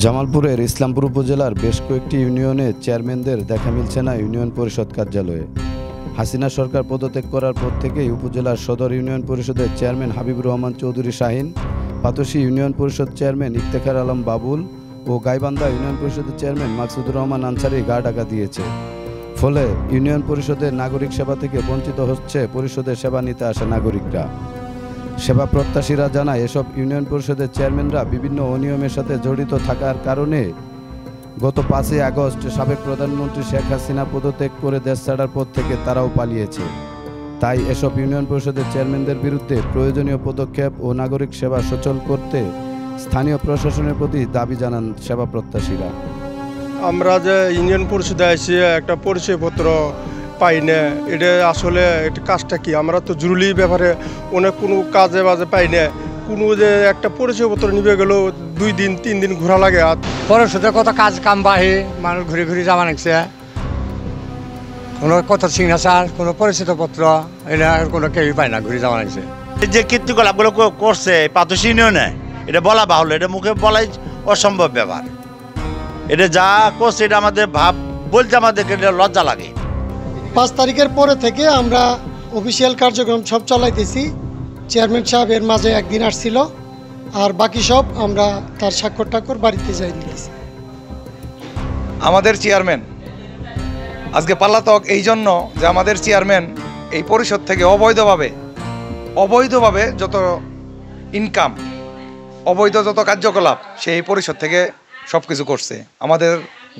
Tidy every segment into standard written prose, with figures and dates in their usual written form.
জামালপুরের ইসলামপুর উপজেলার বেশ কয়েকটি ইউনিয়নে চেয়ারম্যানদের দেখা মিলছে না ইউনিয়ন পরিষদ কার্যালয়ে। হাসিনা সরকার পদত্যাগ করার পর থেকেই উপজেলার সদর ইউনিয়ন পরিষদের চেয়ারম্যান হাবিবুর রহমান চৌধুরী শাহিন, পাতশী ইউনিয়ন পরিষদ চেয়ারম্যান ইফতেখার আলম বাবুল ও গাইবান্ধা ইউনিয়ন পরিষদের চেয়ারম্যান মাকসুদুর রহমান আনসারি গা ঢাকা দিয়েছে। ফলে ইউনিয়ন পরিষদের নাগরিক সেবা থেকে বঞ্চিত হচ্ছে পরিষদের সেবা নিতে আসা নাগরিকরা। সেবা প্রত্যাশীরা জানায়, এসব ইউনিয়ন পরিষদের চেয়ারম্যানরা বিভিন্ন অনিয়মের সাথে জড়িত থাকার কারণে গত 5ই আগস্ট সাবেক প্রধানমন্ত্রী শেখ হাসিনা পদত্যাগ করে দেশ ছাড়ার পর থেকে তারাও পালিয়েছে। তাই এসব ইউনিয়ন পরিষদের চেয়ারম্যানদের বিরুদ্ধে প্রয়োজনীয় পদক্ষেপ ও নাগরিক সেবা সচল করতে স্থানীয় প্রশাসনের প্রতি দাবি জানান সেবা প্রত্যাশীরা। আমরা যে ইউনিয়ন পরিষদে এসে একটা পরিচয়পত্র পাই না, এটা আসলে এটা কাজটা কি? আমরা তো জরুরি ব্যাপারে অনেক কোনো কাজে বাজে পাই না, কোনো যে একটা পরিচয়পত্র নিবে গেলেও 2 দিন 3 দিন ঘোরা লাগে। আর পরিষদে কত কাজ কাম বাহে মানুষ ঘুরে ঘুরে যাওয়া লাগছে, কোনো কত সিগনেচার কোনো পরিচয়পত্র এটা কোনো কেউই পায় না, ঘুরে যাওয়া লাগছে। যে কীর্তিকলাপগুলো করছে পাতশী ইউনিয়নে, এটা বলা বাহুল্য, এটা মুখে বলাই অসম্ভব ব্যাপার। এটা যা করছে এটা আমাদের বলতে আমাদেরকে লজ্জা লাগে। 5 তারিখের পরে থেকে আমরা অফিসিয়াল কার্যক্রম সব চালাইতেছি। চেয়ারম্যান সাহেব এর মাঝে একদিন আসছিল, আর বাকি সব আমরা তার স্বাক্ষর বাড়িতে যাই দিয়েছি। আমাদের চেয়ারম্যান আজকে পাল্লাতক এই জন্য যে আমাদের চেয়ারম্যান এই পরিষদ থেকে অবৈধভাবে যত ইনকাম, অবৈধ যত কার্যকলাপ সেই পরিষদ থেকে সব কিছু করছে। আমাদের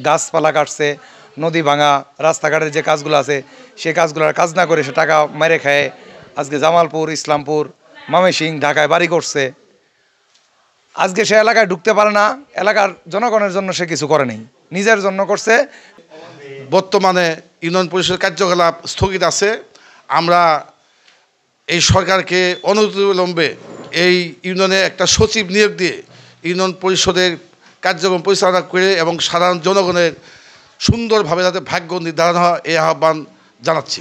গাছপালা কাটছে, নদী ভাঙা, রাস্তাঘাটের যে কাজগুলো আছে সেই কাজগুলোর কাজ না করে সে টাকা মেরে খায়। আজকে জামালপুর, ইসলামপুর, ময়মনসিংহ, ঢাকায় বাড়ি করছে। আজকে সে এলাকায় ঢুকতে পারে না, এলাকার জনগণের জন্য সে কিছু করে নেই, নিজের জন্য করছে। বর্তমানে ইউনিয়ন পরিষদ কার্যকলাপ স্থগিত আছে। আমরা এই সরকারকে অনতিবিলম্বে এই ইউনিয়নে একটা সচিব নিয়োগ দিয়ে ইউনিয়ন পরিষদের কার্যক্রম পরিচালনা করে এবং সাধারণ জনগণের সুন্দরভাবে যাতে ভাগ্য নির্ধারণ হয় এই আহ্বান জানাচ্ছি।